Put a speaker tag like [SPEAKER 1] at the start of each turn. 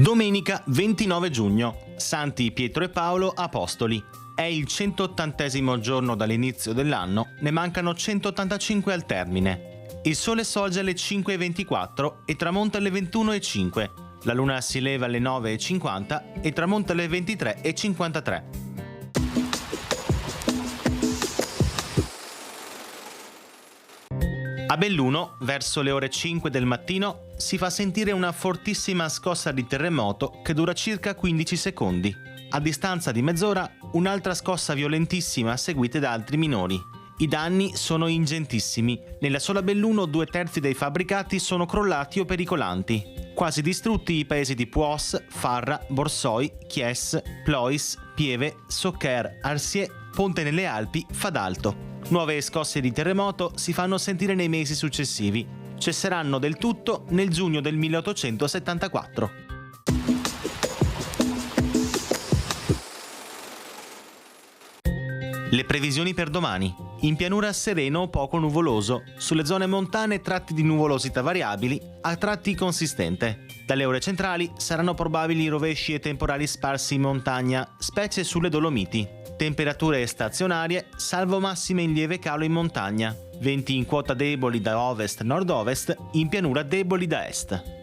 [SPEAKER 1] Domenica 29 giugno, Santi Pietro e Paolo Apostoli. È il 180° giorno dall'inizio dell'anno, ne mancano 185 al termine. Il sole sorge alle 5:24 e tramonta alle 21:05. La luna si leva alle 9:50 e tramonta alle 23:53. A Belluno, verso le ore 5 del mattino, si fa sentire una fortissima scossa di terremoto che dura circa 15 secondi. A distanza di mezz'ora, un'altra scossa violentissima seguita da altri minori. I danni sono ingentissimi. Nella sola Belluno 2/3 dei fabbricati sono crollati o pericolanti. Quasi distrutti i paesi di Puos, Farra, Borsoi, Chies, Plois, Pieve, Soccher, Arsier, Ponte nelle Alpi, Fadalto. Nuove scosse di terremoto si fanno sentire nei mesi successivi. Cesseranno del tutto nel giugno del 1874. Le previsioni per domani. In pianura sereno o poco nuvoloso. Sulle zone montane tratti di nuvolosità variabili, a tratti consistente. Dalle ore centrali saranno probabili rovesci e temporali sparsi in montagna, specie sulle Dolomiti. Temperature stazionarie, salvo massime in lieve calo in montagna. Venti in quota deboli da ovest-nord-ovest, in pianura deboli da est.